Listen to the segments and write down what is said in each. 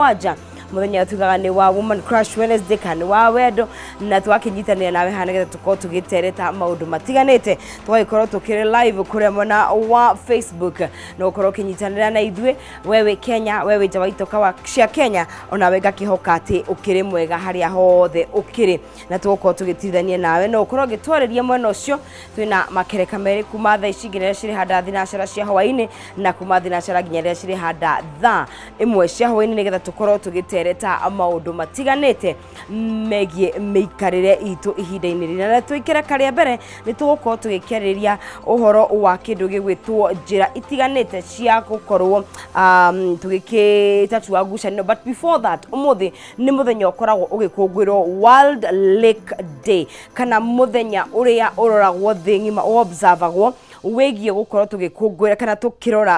waja muthenya tugaga ni wa Woman Crush Wednesday kana wa wendo na twakinyitanira nawe hana tuko tugitereta maundu matiganite twaikoro tukire live kure mona wa Facebook no ukoro kinyitanira na ithwe wewe Kenya wewe jawaitoka wa cia Kenya ona wega kihoka ati ukire mwega haria hothe ukire na tuko tugitithania nawe no ukoro gitwareria mwena ucio twina makereka meri kuma tha icigire ciri handa thinacara cia hwaini na kuma thinacara nginya ciri handa tha imwe cia hwaini nigetha tukoro tugitereta maundu matiganite megie meikarire itu ihinda-ini rina twikira karia mbere ni tugukorwo tugikiriria uhoro wa kindu gigwitwo njira itiganite cia gukorwo tugikitatua ngucanio. But before that umuthi ni muthenya ukoragwo ugikungwirwo World Lake Day kana muthenya uria uroragwo thi ngima observagwo wegie gukorwo tugikungwira kana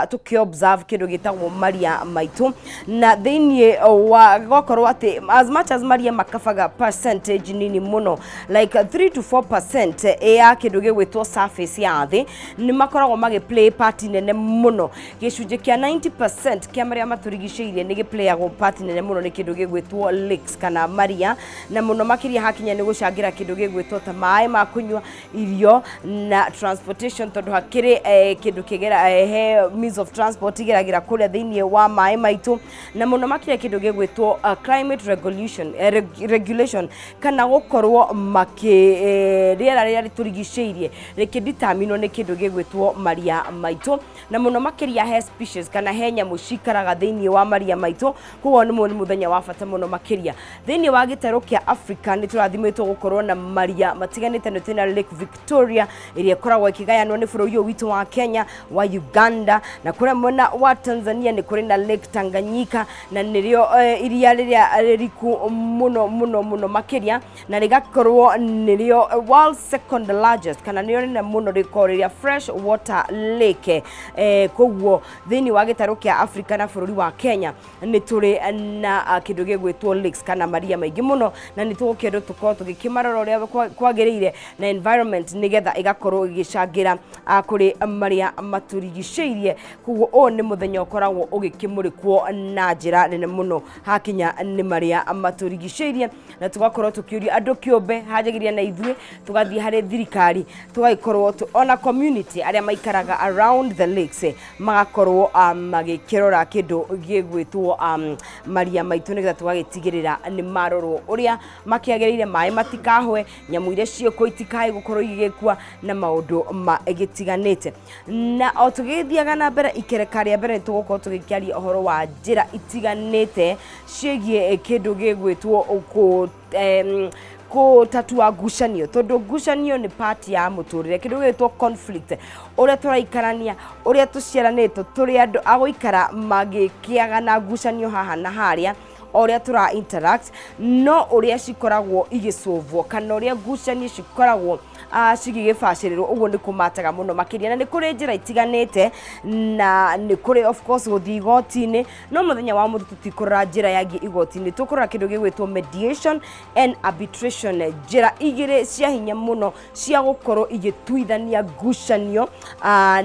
tukiobserve kindu gitagwo maria maitu na thiini wa gokorwo ati as much as maria makabaga percentage nini muno like 3 to 4% ya kindu gigwitwo surface ya thi ni makoragwo magi play part nene muno gicunje kia 90% kia maria maturigiceirie ni giplayagwo part nene muno ni kindu gigwitwo lakes kana maria na muno makiria hakinya ni gucangira kindu gigwitwo ta mai ma kunywa irio na transportation tondu hakiri kindu kigera he means of transport igeragira kuria thiini wa mai maitu na muno makiria kindu gigwitwo climate regulation kana gukorwo riera riria riturigiceirie rikidetermine ni kindu gigwitwo maria maitu na muno makiria he species kana he nyamu cikaraga thiini wa maria maitu kuo ni muthenya wa bata muno makiria thiini wa gitero kia Africa ni turathimitwo gukorwo na maria matiganite ni twina Lake Victoria iria koragwo ikigayanwo ni bururi witu wa Kenya wa Uganda na kure mwena wa Tanzania ni kuri na Lake Tanganyika na nirio iria riria ririku muno makiria na rigakorwo nirio world second largest kana nirio na muno rikoreria fresh water lake koguo thiini wa gitaro kia Africa na bururi wa Kenya ni turi na kindu gigwitwo lakes kana maria maingi muno na ni tugukiendo tukorwo tugikimarora uria kwagiriire na environment nigetha igakorwo igicangira kuri maria maturigiceirie koguo o ni muthenya ukoragwo ugikimurikwo na njira nene muno hakinya ni maria maturigiceirie na tugakorwo tukiuria andu kiumbe hajagiria na ithue tugathie hari thirikari tugaikorwo ona community aria maikaraga around the lakes magakorwo magikirora kindu gigwitwo maria maitu nigetha tugagitigirira ni marorwo uria makiagiriire mai matikahwe nyamu iria cioko itikai gukorwo igikua na maundu egitiganite na o tugithiaga na mbere ikerekaria mbere tugukorwo tugikiaria uhoro wa njira itiganite ciegie kindu gigwitwo tatua ngucanio tondu ngucanio ni part ya muturire kindu gitwo conflict uria turaikarania uria tuciaranitwo turi andu aguikara magikiaga na ngucanio haha na haria uria tura interact no uria cikoragwo igisovwo kana uria ngucanio cikoragwo cigigibaciriro uguo ni kumataga muno makiria na ni kuri njira itiganite na ni kuri of course guthi igoti-ini no muthenya wa muthu tutikorora njira yangi igoti-ini tukorora kindu gigwitwo mediation and arbitration njira igire cia hinya muno cia gukorwo igituithania ngucanio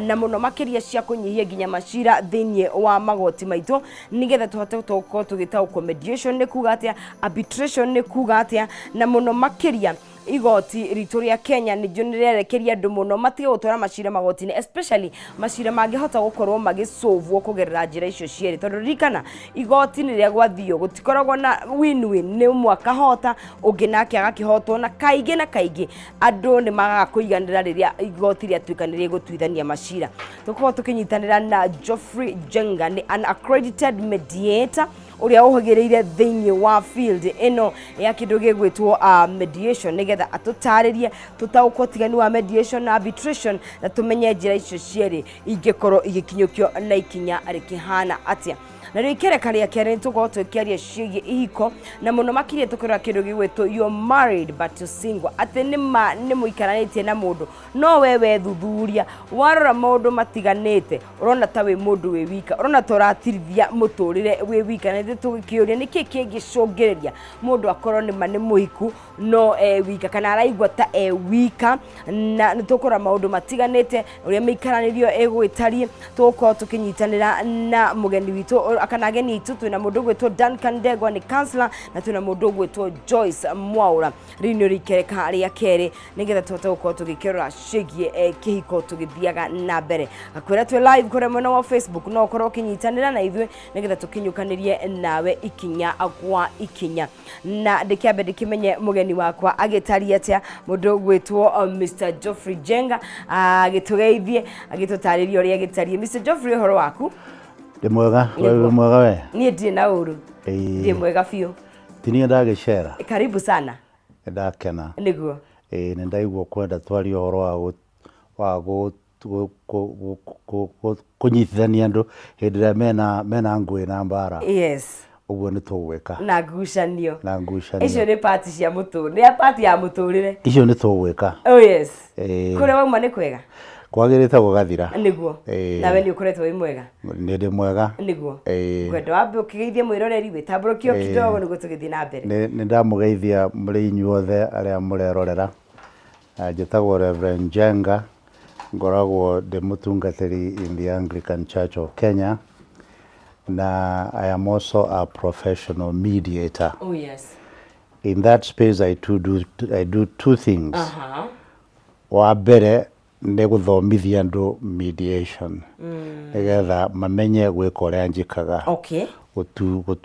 na muno makiria cia kunyihia nginya macira thiini wa magoti maitu nigetha tuhote gukorwo tugitaukwo mediation ni kuga atia arbitration ni kuga atia na muno makiria igoti ritu ria Kenya ni jonirerekeria andu muno matige gutora macira magoti-ini especially macira mangihota gukorwo magisovwo kugerera njira icio cieri tondu rikana igoti-ini ria gwathio gutikoragwo na win-win ni mwaka hota ungi nake agakihotwo na kaingi andu ni magaga kuiganira riria igoti ria tuikanirie gutuithania macira tukorwo tukinyitanira na Geoffrey Jenga ni an accredited mediator uria uhogereire thiini wa field ino ya kindu gigwitwo mediation nigetha atutaririe tutaukwo tigani wa mediation na arbitration na tumenye njira icio cieri ingikorwo igikinyukio na ikinya arikihana atia na rikere ria kere tukorwo tukiaria ciigi ihiko na muno makirie tukorora kindu gigwitwo you married but you single ati ni muikaranitie na mundu no wewe thuthuria warora maundu matiganite urona ta we mundu we wika urona toratirithia muturire we wika na tugikiuria niki kingicungireria mundu akorwo ni muhiku no wika kana araigwa ta wika na tukora maundu matiganite uria meikaranirio egwitarie tukorwo tukinyitanira na mugeni witu akana ageni itu twina mundu gwitwo Duncan Ndegwa ni counselor na twina mundu gwitwo Joyce Mwaura rinyo rikereka ria keri nigetha tuhote gukorwo tugikerora cigie kihiko tugithiaga na mbere akwira twi live kure mwena wa Facebook no ukorwo kinyitanira na ithwe nigetha tukinyukanirie nawe ikinya kwa ikinya na ndikiambe ndikimenye mugeni wakwa agitaria atia mundu gwitwo Mr. Geoffrey Jenga agitugeithie agitutariria uria agitarie Mr. Geoffrey horo waku ndi mwega we nie ndi na uru ndi mwega fiu tini ndagicera karibu sana ndakena niguo ni ndaigua kwenda twari horo wa kunyithania andu hindira mena ngui na mbara yes uguo ni tugwika na ngucanio icio ni party cia mutu ni party ya muturire icio ni tugwika oh yes kure wauma ni kwega kwagirite gugathira niguo nawe ni ukuretwo wi mwega ni ndi mwega niguo kwenda wambe ukigeithia mwiroreri witambũrũkio kidogo niguo tugithii na mbere ni ndamugeithia muri inyuothe aria murerorera njitagwo Reverend Jenga ngoragwo ndi mutungatiri in the Anglican Church of Kenya na I am also a professional mediator. Oh yes. In that space I do two things. Wa mbere ni guthomithia andu mediation. Nigetha mamenye gwika uria njikaga. Okay.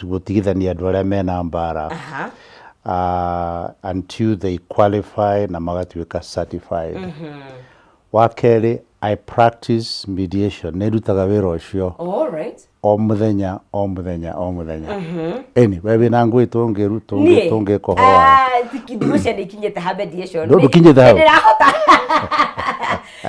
Gutigithania andu aria mena mbara. Until they qualify na magatuika certified. Wa keri I practice mediation. Nerutaga wira ucio. All right. O muthenya eni wewe na ngui tunge kohora tikidusha nikinyete habe mediation ndo kinyete habe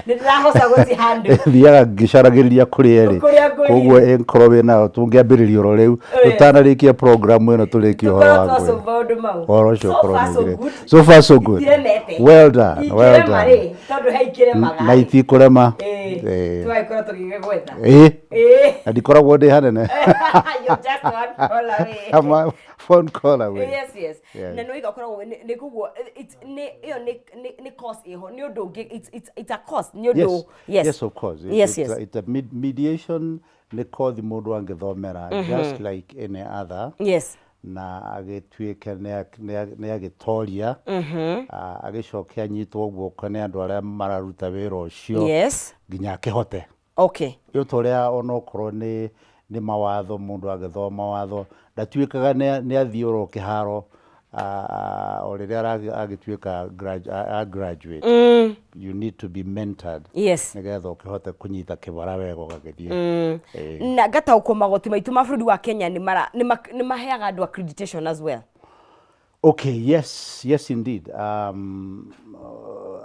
ndirahosa guci handu thiaga ngicaragiria kuri eri koguo enkorobe na tungiambiriria ro riu tutanarikia program eno turikia horo wangu horo cio korogire so far so good well done tondu heikire maga na itikurema twaikora tugigegwetha ndikoragwo ndi hanene you just one call away I'm phone call away yes na no igakoragwo ni kuguo iyo ni course iho ni undu it's a course ni undu yes of course it's a mediation ni course mundu angithomera just like any other yes na agituike ne agitoria agicokia nyitwo guoko ne andu aria mararuta wira ucio yes ginya kihote okay yo toria onokorwo ni mawatho mundu agithoma mawatho ndatuikaga ne athioro kiharo oriria agituika graduate you need to be mentored yes nigetha ukihote kunyita kibara wego gagithie na gata uko magoti maitu mabudi wa Kenya ni maheaga andu accreditation as well. Okay, yes indeed.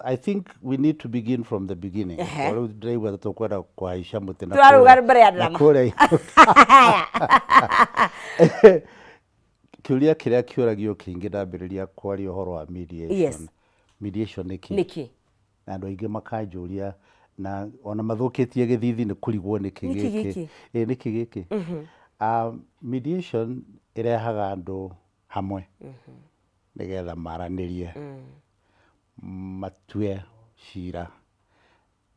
I think we need to begin from the beginning. Drive to kwenda kuaisha mutina. Turaruga mbere ya drama. Kiuria kiria kiuragio kingi ndambiriria kwaria uhoro wa mediation. Yes. Mediation niki. Na andu aingi makajuria na ona mathukitie githithi ni kurigwo niki giki. Niki giki. Mediation irehaga andu hamwe. Nigetha maranirie matue shira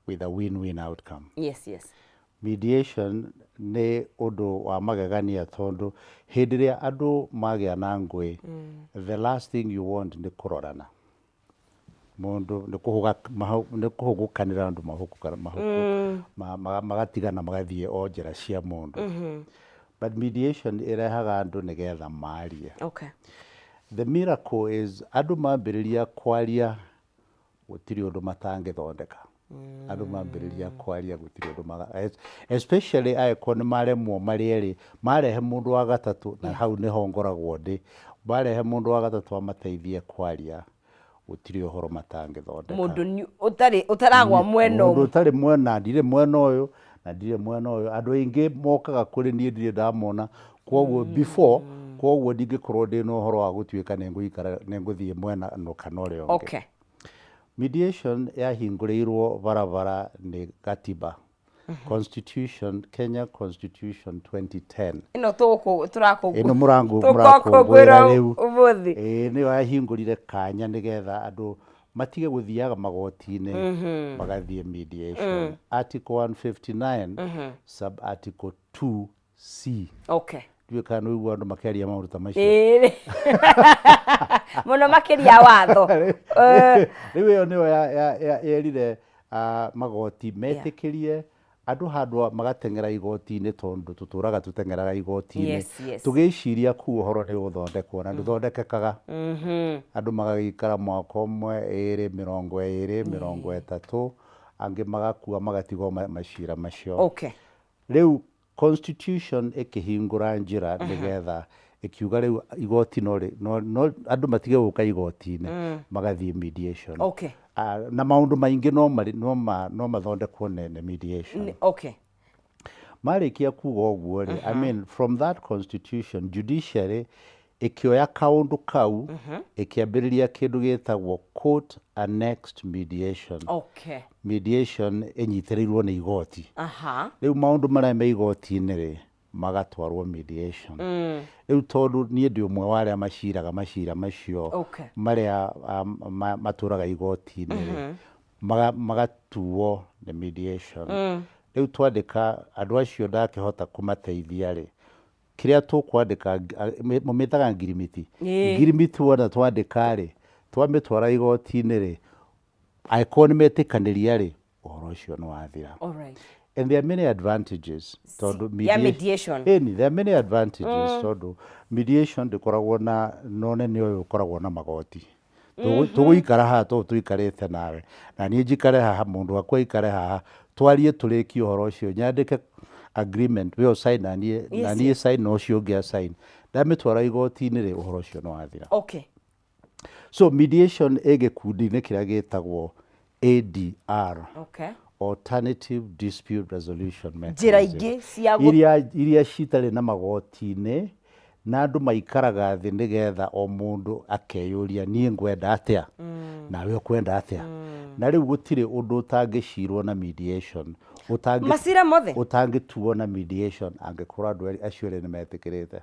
with a win-win outcome. Yes Mediation ni undu wa magegania tondu hindiria andu magia na ngui the last thing you want ni kurorana mundu ni kuhugukanira andu magatigana magathie o njira cia mundu but mediation irehaga andu nigetha marie. Okay. The miracle is andu mambiriria kwaria gutiri undu matangithondeka andu mambiriria kwaria gutiri undu especially aiko ni maremwo marieri marehe mundu wa gatatu na hau ni hongoragwo ndi marehe mundu wa gatatu amateithie kwaria gutiri uhoro matangithondeka mundu utaragwa mweno mundu utari mwena ndire mwena uyu na ndire mwena uyu andu aingi mokaga kuri nie ndire ndamona kwoguo before kwoguo ndingikorwo ndi no horo wa gutuika nenguthie mwena no kana uri onge. Okay. Mediation yahinguriirwo barabara ni katiba Constitution, Kenya Constitution 2010. Ino turako ino murango riu umuthi ni yahingurire kanya nigetha andu matige guthiaga magoti-ini magathie mediation. Article 159 sub article 2 C. Okay. Ndiũĩ kana nĩ ũiguaga andũ makĩaria maũndũ ta macio. Mũno makĩria watho. Rĩu ĩyo nĩyo yerire magoti metĩkĩrie andũ handũ magateng'era igoti-inĩ tondũ tũtũraga tũteng'eraga igoti-inĩ. Tũgĩciria kuu ũhoro nĩ ũthondekwo na ndũthondekekaga. Andũ magagĩikara mwaka ũmwe, 2, 20, 30, angĩ magakua magatigwo macira macio. Rĩu constitution ĩkĩhingũra njĩra nĩgetha ĩkiuga rĩu igoti no andũ matige gũka igoti-inĩ magathiĩ mediation. Na maũndũ maingĩ no mathondekwo nĩ mediation. Marĩkia kuga ũguo rĩ, I mean from that constitution judiciary ĩkĩoya kaũndũ kau ĩkĩambĩrĩria kĩndũ gĩtagwo court annexed mediation. Mediation ĩnyitĩrĩirwo nĩ igoti. Rĩu maũndũ marĩa me igoti-inĩ rĩ magatwarwo mediation. Rĩu tondũ niĩ ndĩ ũmwe wa arĩa maciraga macira macio marĩa matũraga igoti-inĩ magatuo nĩ mediation. Rĩu twandĩka andũ acio ndakĩhota kũmateithia rĩ, kĩrĩa tũkwandĩka mũmĩtaga ngirimiti. Ngirimiti wona twandĩka rĩ, twamĩtwara igoti-inĩ rĩ, angĩkorwo nĩ metĩkanĩria rĩ, ũhoro ũcio nĩ wathira. And there are many advantages. Mediation. There are many advantages. Tondũ mediation ndĩkoragwo na nonene ũyũ ũkoragwo na magoti. Tũgũikara haha tũikarĩte nawe. Na niĩ njikare haha, mũndũ wakwa aikare haha, twarie tũrĩkie ũhoro ũcio, nyandĩke agreement we sign na niĩ sign na ũcio ũngĩ sign. Ndamĩtwara igoti-inĩ rĩ, ũhoro ũcio nĩ wathira. So mediation ĩgĩkundi-inĩ kĩrĩa gĩtagwo ADR. Alternative Dispute Resolution Mechanism. Iria citarĩ na magoti-inĩ na andũ maikaraga thĩ nĩgetha o mũndũ akeyũria niĩ ngwenda atĩa nawe ũkwenda atĩa. Na rĩu gũtirĩ ũndũ ũtangĩcirwo na mediation. Macira mothe ũtangĩtuo na mediation angĩkorwo andũ acio erĩ nĩ metĩkĩrĩte.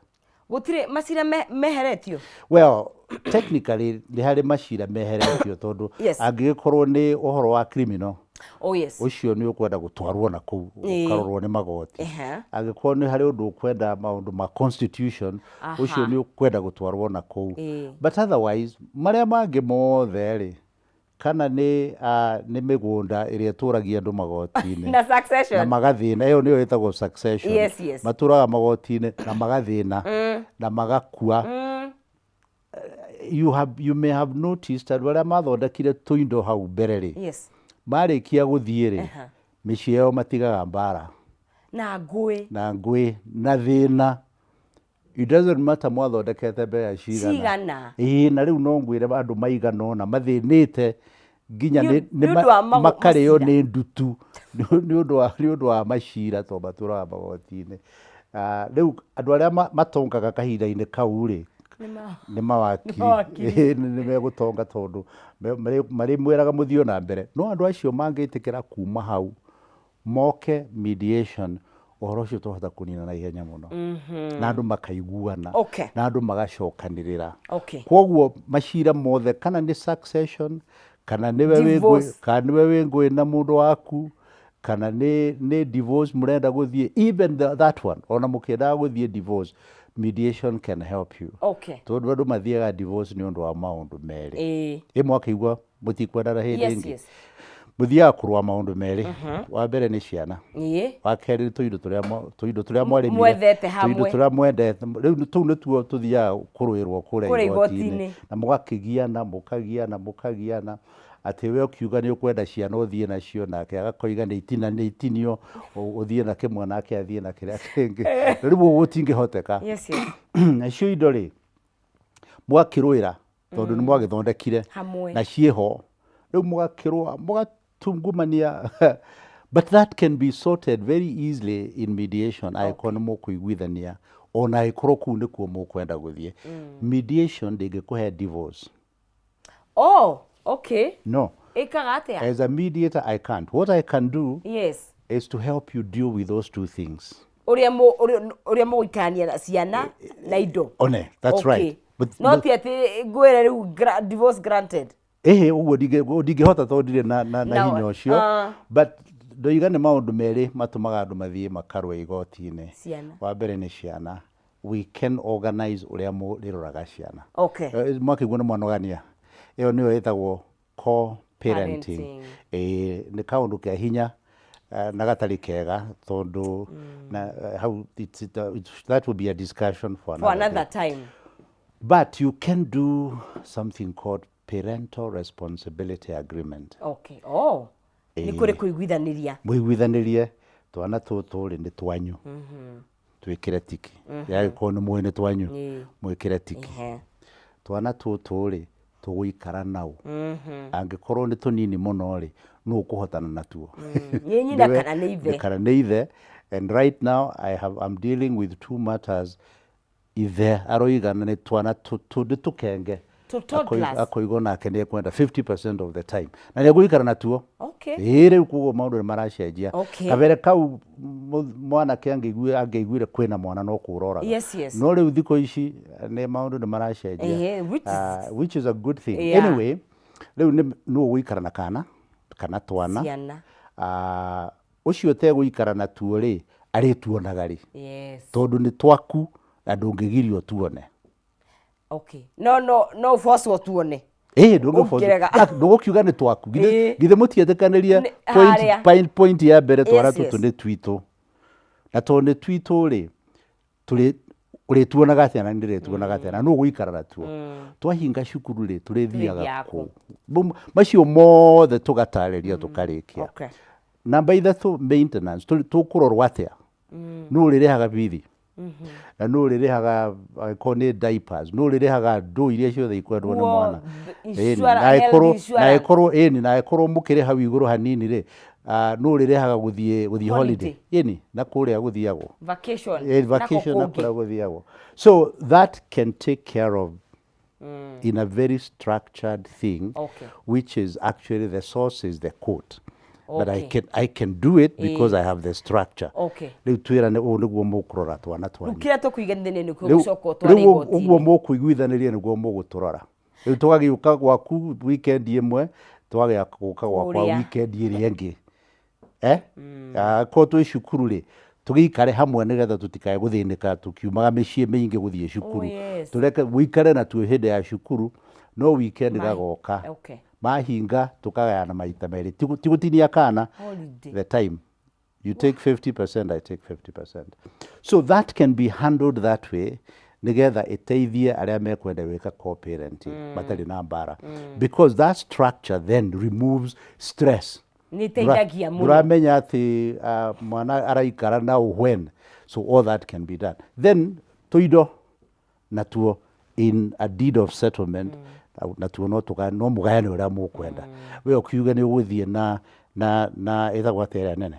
Gũtirĩ macira meheretio? Well, technically nĩ harĩ macira meheretio tondũ angĩgĩkorwo nĩ ũhoro wa criminal, ũcio nĩ ũkwenda gũtwarwo na kũu ũkarorwo nĩ magoti. Angĩkorwo nĩ harĩ ũndũ ũkwenda maũndũ ma constitution, ũcio nĩ ũkwenda gũtwarwo na kũu. But otherwise marĩa mangĩ mothe rĩ, kana nĩ mĩgũnda ĩrĩa ĩtũragia andũ magoti-inĩ na succession na magathĩna, ĩyo nĩyo ĩtagwo succession. Matũraga magoti-inĩ na magathĩna na magakua. You may have noticed andũ arĩa mathondekire tũindo hau mbere rĩ, marĩkia gũthiĩ rĩ, mĩciĩ yao matigaga mbara na ngũĩ na thĩna. It doesn't matter mwathondekete mbeca cigana. Na rĩu no ngwĩre andũ maigana ũna mathĩnĩte nginya makarĩo nĩ ndutu nĩ ũndũ wa macira to matũraga magoti-inĩ. Rĩu andũ arĩa matongaga kahinda-inĩ kau rĩ, nĩ mawakiri nĩ megũtonga tondũ marĩ mwĩraga mũthio na mbere. No andũ acio mangĩtĩkĩra kuma hau moke mediation, ũhoro ũcio tũhota kũnina na ihenya mũno na andũ makaiguana na andũ magacokanĩrĩra. Kwoguo macira mothe kana nĩ succession kana nĩwe wĩ ngũĩ na mũndũ waku kana nĩ divorce mũrenda gũthiĩ, even that one ona mũkĩendaga gũthiĩ divorce, mediation can help you. Tondũ andũ mathiaga divorce nĩ ũndũ wa maũndũ merĩ. Ĩmwe akĩigua mũtikwendana hĩndĩ ĩngĩ, mũthiaga kũrũa maũndũ merĩ. Wa mbere nĩ ciana, wa kerĩ tũindo tũrĩa mwarĩmire, tũindo tũrĩa mwendete. Rĩu tũu nĩtuo tũthiaga kũrũĩrwo kũrĩa igoti-inĩ na mũkagiana atĩ we ũkiuga nĩ ũkwenda ciana ũthiĩ nacio, nake agakoiga nĩ itinio ũthiĩ na kĩmwe nake athiĩ na kĩrĩa kĩngĩ. Rĩu ũguo gũtingĩhoteka. Nacio indo rĩ, mwakĩrũĩra tondũ nĩ mwagĩthondekire na ciĩho, rĩu mũgatungumania. But that can be sorted very easily in mediation. Angĩkorwo nĩ mũkũiguithania ona angĩkorwo kũu nĩkuo mũkwenda gũthiĩ. Mediation ndĩngĩkũhe divorce. No. As a mediator, I can't. What I can do is to help you deal with those two things. Ũrĩa mũgũikania ciana na indo. That's right. No ti atĩ ngwĩre rĩu divorce granted. Ũguo ndingĩhota tondũ ndirĩ na hinya ũcio. But ndoiga nĩ maũndũ merĩ matũmaga andũ mathiĩ makarũa igoti-inĩ. Ciana. Wa mbere nĩ ciana. We can organize ũrĩa mũrĩroraga ciana. Okay. Mwakĩigua nĩ mwanogania. Ĩyo nĩyo ĩtagwo co-parenting. Nĩ kaũndũ kĩa hinya na gatarĩ kega tondũ how that will be a discussion for another time. But you can do something called parental responsibility agreement. Okay. Oh. Nĩ kũrĩ kũiguithanĩria. Mũiguithanĩrie twana tũtũ nĩ twanyu. Twĩkĩre tiki. Yagĩkorwo nĩ mũĩ nĩ twanyu. Mwĩkĩre tiki. Twana tũtũ tũgũikara nao. Angĩkorwo nĩ tũnini mũno no ũkũhotana natuo. Nĩ nyina kana nĩ ithe. Kana nĩ ithe. And right now I'm dealing with two matters. Ithe aroigana nĩ twana tũkenge. Akoigwo nake nĩ ekwenda 50% of the time. Na nĩ egũikara natuo. Okay. Rĩu kuguo maũndũ nĩ maracenjia. Kabere kau mwanake angĩiguire kwĩna mwana no kũroraga. Yes. No rĩu thikũ ici nĩ maũndũ nĩ maracenjia. Which is a good thing. Anyway, rĩu no ũgũikara na kana twana. Ciana. Ũcio tegũikara natuo arĩtuonaga Yes. Tondũ nĩ twaku na ndũngĩgirio tuone. Okay. No force wo tuone. Ndũgũkiuga nĩ twaku. Githĩ mũtietĩkanĩria point ya mbere twara tũtũ nĩ twitũ. Na tondũ nĩ twitũ ũrĩtuonaga atĩa na nĩrĩtuonaga atĩa na no ũgũikara natuo. Twahinga cukuru tũrĩthiaga kũ. Macio mothe tũgatarĩria tũkarĩkia. Namba ithatũ, maintenance. Tũkũrorwo atĩa. No ũrĩrĩhaga bithi. Na no ũrĩrĩhaga angĩkorwo nĩ diapers. No ũrĩrĩhaga ndũ iria ciothe ikwendwo nĩ mwana. Na ĩkorwo mũkĩrĩ hau igũrũ hanini no ũrĩrĩhaga gũthiĩ holiday. Na kũrĩa gũthiagwo. Vacation na kũrĩa gũthiagwo. So that can take care of in a very structured thing, which is actually the source is the court. But I can do it because I have the structure. Rĩu twĩrane ũũ nĩguo mũkũrora twana twanyu. Kĩrĩa tũkũiguithanĩria nĩkuo gũcoka tware igoti-inĩ. Ũguo mũkũiguithanĩria nĩguo mũgũtũrora. Rĩu tũgagĩũka gwaku weekend ĩmwe, twagĩũka gwakwa weekend ĩrĩa ĩngĩ. Ko twĩ cukuru tũgĩikare hamwe nĩgetha tũtikae gũthĩnĩka tũkiumaga mĩciĩ mĩingĩ gũthiĩ cukuru. Tũreke wĩikare natuo hĩndĩ ya cukuru, no weekend gagoka. Mahinga tukagayana maita merĩ. Tigũtinia kana the time. You take 50%, I take 50%. So that can be handled that way. Nĩgetha ĩteithie arĩa mekwenda gwĩka co-parenting matarĩ na mbara. Because that structure then removes stress. Nĩteithagia mũno. Ndũramenya atĩ mwana araikara na when. So all that can be done. Then tũindo natuo in a deed of settlement. Natuo no mũgayane ũrĩa mũkwenda. We ũkiuga nĩ ũgũthiĩ na ĩtagwo atĩa nene.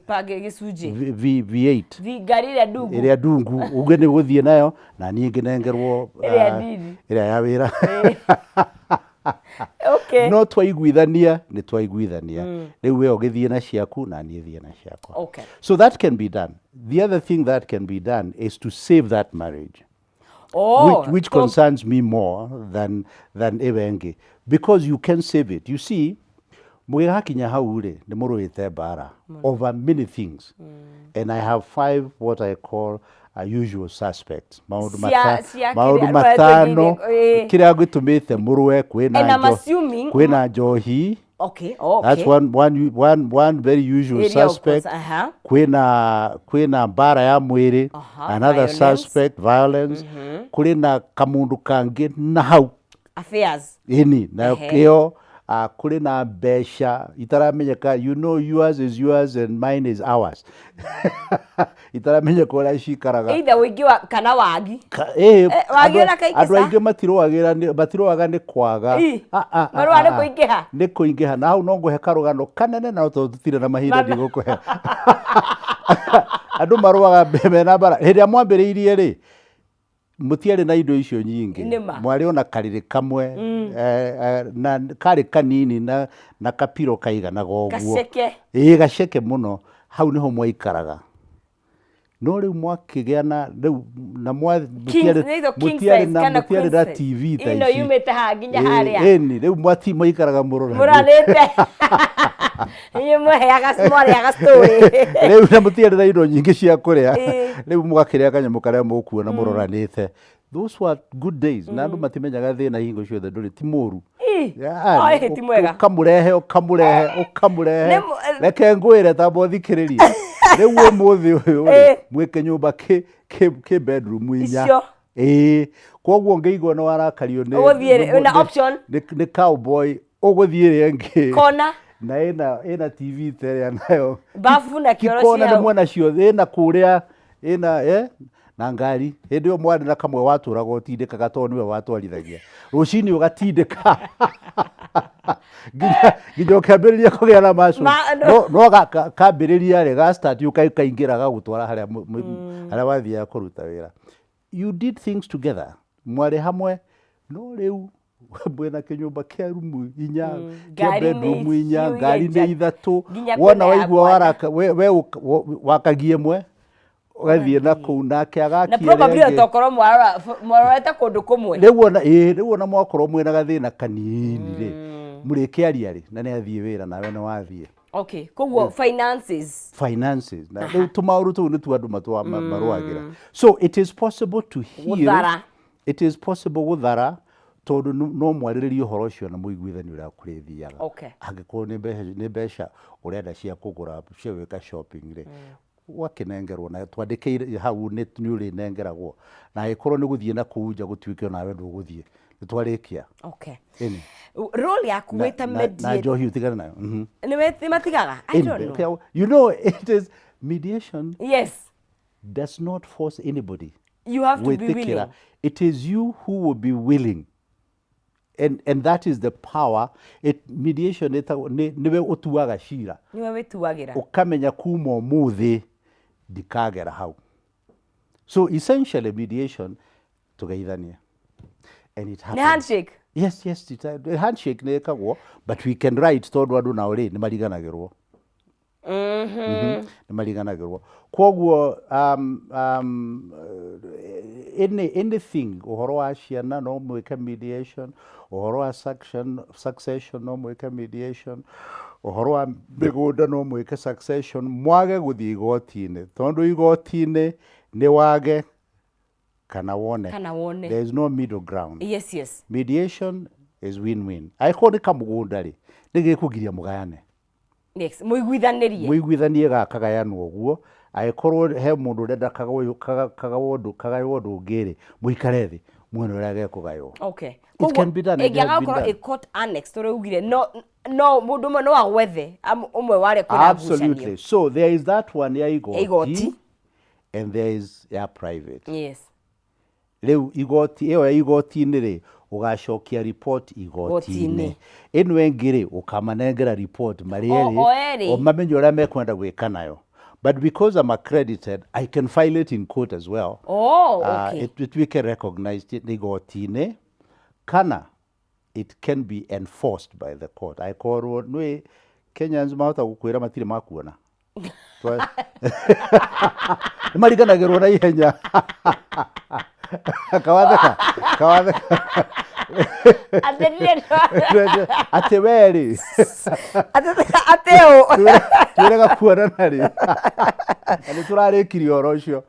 Page gĩcunjĩ. V8. Ngari ĩrĩa ndungu. Ĩrĩa ndungu. Uge nĩ ũgũthiĩ nayo na niĩ ngĩnengerwo ĩrĩa ya wĩra. No twaiguithania nĩ twaiguithania. Rĩu we ũgĩthiĩ na ciaku na niĩ thiĩ na ciakwa. So that can be done. The other thing that can be done is to save that marriage. Which concerns me more than Ebengi, because you can save it. You see, mũgĩgakinya hau nĩ mũrũĩte mbara over many things. And I have 5 what I call usual suspects. Maũndũ matano kĩrĩa gĩtũmĩte mũrũe kwĩna njohi. That's one very usual suspect. Kwĩna mbara ya mwĩrĩ. Another suspect, violence. Kwĩna kamundu kangĩ na hau. Affairs. Na kĩo kũrĩ na mbeca itaramenyeka. You know, yours is yours and mine is ours. Itaramenyeka ũrĩa cikaraga. Either wĩingĩ kana wagi. Wagi ona kaingĩ. Andũ aingĩ matirũaga nĩ kwaga. Marũa nĩ kũingĩha. Nĩ kũingĩha. Na hau no ngũhe karũgano kanene na tũtirĩ na mahinda ndigũkũhe. Andũ marũaga mena mbara. Hĩndĩ ĩrĩa mwambĩrĩirie mũtiarĩ na indo icio nyingĩ. Mwarĩ ona karĩrĩ kamwe na karĩ kanini na kapiro kaiganaga ũguo. Gaceke. Gaceke mũno. Hau niho mwaikaraga. No rĩu mwakĩgĩa na mũtiarĩ na TV ta ici. Ino yumĩte haha nginya harĩa. Rĩu mwaikaraga mũrorane. Mũranĩte. Niĩ mũheaga mwarĩaga story. Rĩu na mũtiarĩ na indo nyingĩ cia kũrĩa. Rĩu mũgakĩrĩa kanyamũ karĩa mũkuona mũroranĩte. Those were good days. Na andũ matimenyaga thĩna hingo ciothe ndũrĩ ti mũru. Ti mwega. Ũkamũrehe. Reke ngwĩre tamba ũthikĩrĩrie. Rĩu ũmũthĩ ũyũ mwĩke nyũmba kĩ bedroom inya. Koguo ngĩigua no warakario nĩ na option nĩ cowboy ũgũthiĩ rĩngĩ. Kona. Na ĩna TV terĩa nayo. Bafu na kioro ciao. Kona nĩ mwana ciothe ĩna kũrĩa na ngari. Hĩndĩ ĩyo mwarĩ na kamwe watũraga ũtindĩkaga tondũ nĩwe watwarithagia. Rũcinĩ ũgatindĩka. Nginya ũkĩambĩrĩria kũgĩa na macu. No kambĩrĩria rĩ ga start ũkaingĩra gagũtwara harĩa wathiaga kũruta wĩra. You did things together. Mwarĩ hamwe no rĩu mwĩna kĩnyũmba kĩa rumu inya, kĩa bedroom inya, ngari nĩ ithatũ. Wona waigua wakagie mwe ũgathiĩ na kũu nake agakia. Na probably tokorwo mwarorete kũndũ kũmwe. Rĩu ona mwakorwo mwĩna gathĩna kanini rĩ mũrĩkĩaria rĩ na nĩ athiĩ wĩra nawe nĩ wathiĩ. Okay, koguo finances. Na rĩu tũmaũndũ tũu nĩ tu andũ marũagĩra. So it is possible to heal. It is possible gũthara tondũ no mwarĩrĩrie ũhoro ũcio na mũiguithani ũrĩa kũrĩthiaga. Angĩkorwo nĩ mbeca ũrenda cia kũgũra cia gwĩka shopping rĩ wakĩnengerwo na twandĩkĩire hau nĩ ũrĩnengeragwo na angĩkorwo nĩ gũthiĩ na kũu nja gũtuĩke onawe ndũgũthiĩ nĩtwarĩkia. Role yaku wĩta mediator. Na njohi ũtigana nayo. Nĩ matigaga? I don't know. You know, it is mediation. Yes. Does not force anybody. You have to be willing. It is you who will be willing. And that is the power. Mediation niwe ũtuaga cira. Niwe wĩtuagĩra. Ũkamenya kuma ũmũthĩ ndikagera hau. So essentially mediation tũgeithania. And it happens. Nĩ handshake. Yes, the handshake nĩ ĩkagwo, but we can write tondũ andũ nao rĩ nĩ mariganagĩrwo. Nĩ mariganagĩrwo. Koguo anything ũhoro wa ciana no mwĩke mediation, ũhoro wa succession no mwĩke mediation, ũhoro wa mĩgũnda no mwĩke succession, mwage gũthiĩ igoti-inĩ tondũ igoti-inĩ nĩ wage kana wone. There is no middle ground. Yes. Mediation is win-win. Aĩkorwo nĩ kamũgũnda rĩ nĩ gĩkũgiria mũgayane. Yes, mũiguithanie gakagayanwo ũguo. Aĩkorwo he mũndũ ũrenda kagaywo ũndũ ũngĩ rĩ mũikare thĩ mwena ũrĩa gekũgaywo. Okay. It can be done. Ĩngĩagakorwo ĩ court annex tũrĩa ugire no mũndũ ũmwe no agwethe ũmwe ware kwĩna ngucanio. Absolutely. So there is that one ya igoti and there is ya private. Yes. Rĩu igoti ĩyo ya igoti-inĩ rĩ ũgacokia report igoti-inĩ. Ĩno ĩngĩ rĩ ũkamanengera report marĩ erĩ mamenye ũrĩa mekwenda gwĩka nayo. But because I'm accredited, I can file it in court as well. Okay. We can recognize it igoti-inĩ kana it can be enforced by the court. Aĩkorwo nĩ Kenyans mahota gũkwĩra matirĩ makuona. Nĩ mariganagĩrwo na ihenya. Kawatheka. Ate weri. Ate o. Twĩraga kuonana rĩ. Nĩ tũrarĩkirie ũhoro ũcio.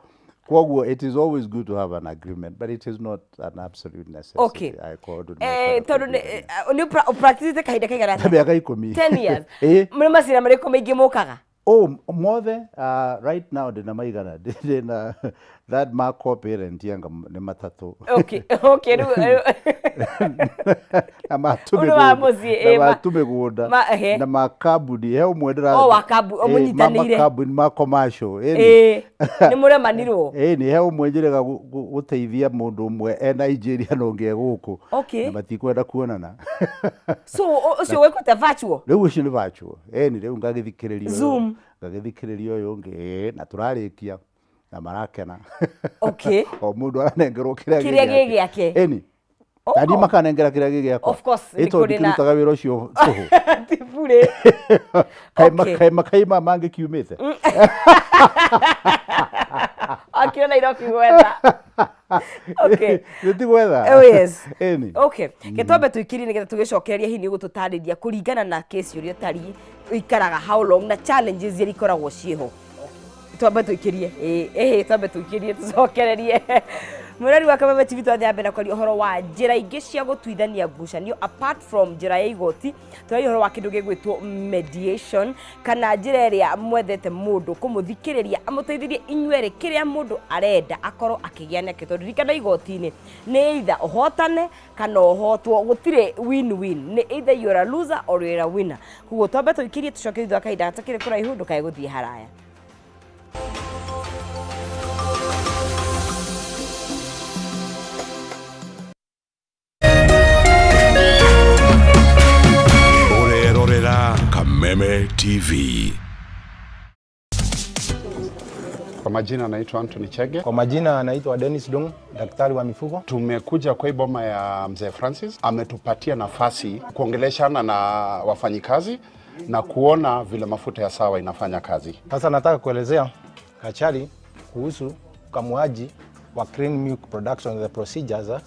Koguo it is always good to have an agreement, but it is not an absolute necessity. Okay. Tondũ nĩ practice kahinda kaigana atĩa? Mĩaka 10. 10 years. Mũrĩ macira marĩkũ maingĩ mũkaga? Mothe right now ndĩna maigana ndĩna that Marco parent yanga nĩ matatũ. Okay. Na matũmĩgũnda na makambuni he ũmwe ndĩra mũnyitanĩire makambuni ma commercial nĩ mũremanirwo nĩ he ũmwe njĩrega gũteithia mũndũ ũmwe Nigeria na ũngĩ gũkũ na matikwenda kuonana. So ũcio wĩkĩte virtual? Rĩu ũcio nĩ virtual nĩ rĩu ngagĩthikĩrĩria Zoom ngagĩthikĩrĩria ũyũ ũngĩ na tũrarĩkia na marakena. Okay. O mũndũ aranengerwo kĩrĩa gĩake. Tani makanengera kĩrĩa gĩgĩakwa. Of course. Ĩto ndikĩrutaga wĩra ũcio tũhũ. Tifure. Kaima mangĩkiumĩte. Akĩona Nairobi gwetha. Okay. Nitigwetha. Oh yes. Eni. Okay. Ketombe tuikirie nigetha tugicokereria hihi gututariria kurigana na case uria tari ikaraga how long na challenges iria ikoragwo cieho. Twambe tuikirie. Twambe tuikirie tucokererie. Murari wa Kameme TV twathiambe na kwaria uhoro wa njira ingi cia gutuithania ngucanio apart from njira ya igoti twari uhoro wa kindu gigwitwo mediation kana njira iria mwethete mundu kumuthikiriria amuteithirie inyuere kiria mundu arenda akorwo akigianake tondu rikana igoti-ini ni either uhotane kana uhotwo gutire win-win ni either you are a loser or you are a winner. Kuguo twambe tuikirie tucoke thutha kaida atakire kuraihu ndukae guthie haraya. Kameme TV. Kwa majina anaitwa Anthony Chege. Kwa majina anaitwa Dennis Dung, daktari wa mifugo. Tumekuja kwa boma ya Mzee Francis. Ametupatia nafasi kuongeleshana na wafanyikazi na kuona vile mafuta ya sawa inafanya kazi. Sasa nataka kuelezea Kachari kuhusu ukamuaji wa Clean Milk Production, the procedures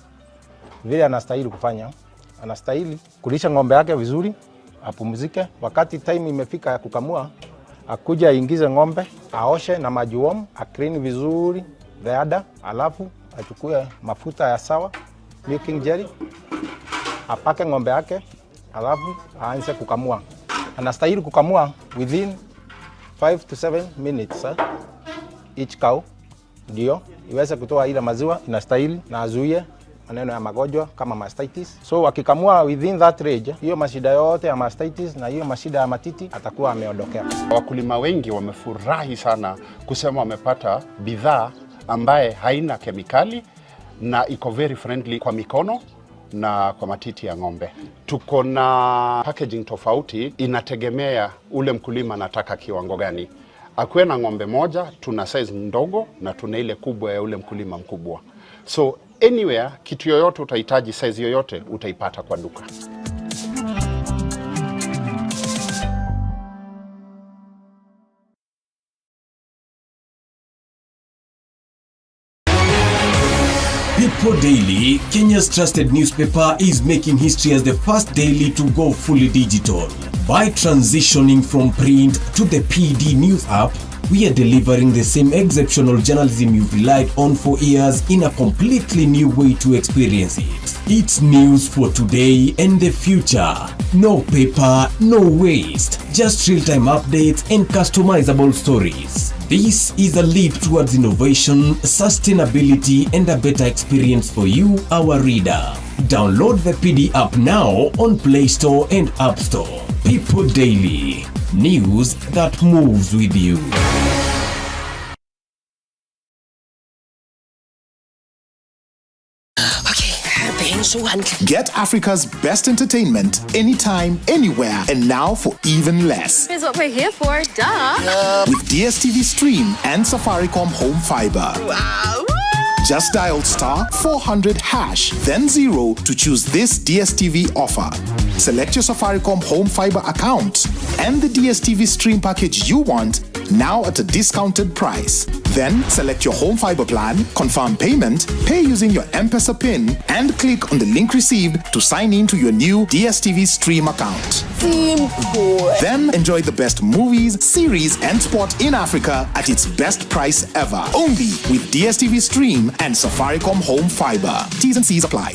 vile anastahili kufanya. Anastahili kulisha ng'ombe yake vizuri, apumzike. Wakati time imefika ya kukamua, akuja aingize ng'ombe, aoshe na maji warm, clean vizuri the udder, alafu achukue mafuta ya sawa, milking jelly, apake ng'ombe yake, alafu aanze kukamua. Anastahili kukamua within 5 to 7 minutes each cow, ndio iweze kutoa ile maziwa inastahili na azuie maneno ya magonjwa kama mastitis. So wakikamua within that range, hiyo mashida yote ya mastitis na hiyo mashida ya matiti atakuwa ameondokea. Wakulima wengi wamefurahi sana kusema wamepata bidhaa ambaye haina kemikali na iko very friendly kwa mikono na kwa matiti ya ng'ombe. Tuko na packaging tofauti, inategemea ule mkulima anataka kiwango gani. Akuwe na ng'ombe moja, tuna size ndogo na tuna ile kubwa ya ule mkulima mkubwa. So anywhere, kitu yoyote utahitaji, size yoyote utaipata kwa duka. People Daily, Kenya's trusted newspaper, is making history as the first daily to go fully digital. By transitioning from print to the PD News app, we are delivering the same exceptional journalism you've relied on for years in a completely new way to experience it. It's news for today and the future. No paper, no waste. Just real-time updates and customizable stories. This is a leap towards innovation, sustainability, and a better experience for you, our reader. Download the PD app now on Play Store and App Store. People Daily. News that moves with you. Get Africa's best entertainment anytime, anywhere, and now for even less. Here's what we're here for, duh. With DSTV Stream and Safaricom Home Fiber. Wow. Just dial *400# then 0 to choose this DSTV offer. Select your Safaricom Home Fiber account and the DSTV Stream package you want, now at a discounted price. Then select your home fiber plan, confirm payment, pay using your M-Pesa PIN, and click on the link received to sign in to your new DSTV Stream account. Then enjoy the best movies, series, and sport in Africa at its best price ever. Only with DSTV Stream and Safaricom Home Fiber. T's and C's apply.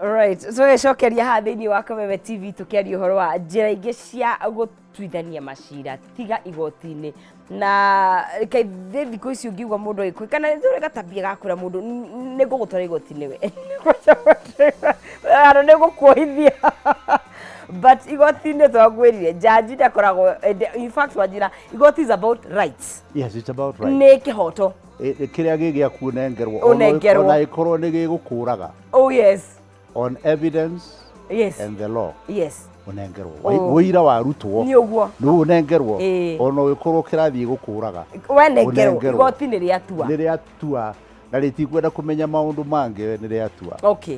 Alright, so cokeria ha thiini wa Kameme TV tukiaria uhoro wa njira ingi cia gutuithania macira tiga igoti-ini na kaithe thiku ici ungiugwa mundu ikui kana ndure gatabia gakura mundu ni ngugutwara igoti-ini we ano ni gukuoithia but igoti-ini twagwirire jaji ndakoragwo in fact wajira igoti is about rights. Yes, it's about rights. Ni kihoto kiria gigia kunengerwo Unengerwo. ona ikorwo ni gigukuraga. Oh yes. On evidence, Yes. and the law. Yes. Unengerwo. Oh. Wira warutwo. Ni uguo. No unengerwo. Ona ukorwo kirathie gukuraga. Wenengerwo. Igoti ni riatua. Ni riatua. Na ritikwenda kumenya maundu mange ni riatua. Okay.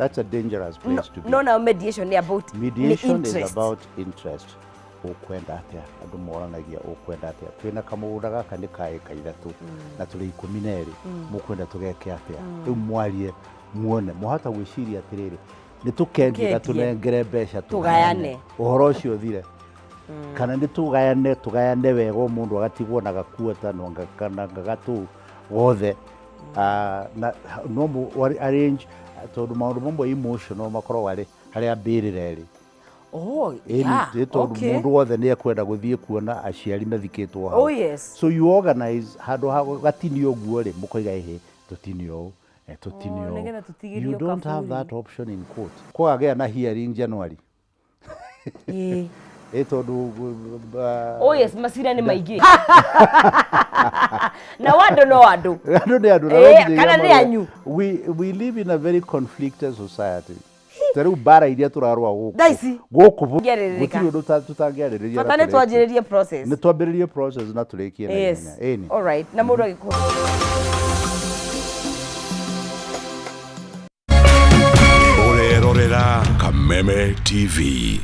That's a dangerous place to be. No, mediation ni about Mediation is interest. about interest. Ukwenda atia andu moranagia ukwenda atia twina kamugunda gaka ni ka eka ithatu na tuli 12 mukwenda tugeke atia riu mwarie muone muhata gwiciria atiriri ni tukendia tunengere mbeca tugayane uhoro ucio thire kana ni tugayane wega mundu agatigwo na gakuota no ngakana gatu wothe na no arrange tondu maundu mamwe emotional makorwo ari ambirire Oh, yeah. Okay. Mundu wothe ni akwenda guthie kuona aciari mathikitwo hau. Oh, yes. So you organize handu gatinio guo ri mukoiga ehe tutinio tutinio. You don't have that option in court. Kwa agea na hearing January. Tondu oh yes, masira ni maigi. Na wado no wado. Wado ni adu. Kana ni anyu. We live in a very conflicted society. Teru bara iria turarwa guku. Daisi. Guku gutiri undu tutangeriria. Fatane twajiririe process. Ni twambiririe process na turekie na ihenya. Eni. All right. Na mundu agiko. Orerorera Kameme TV.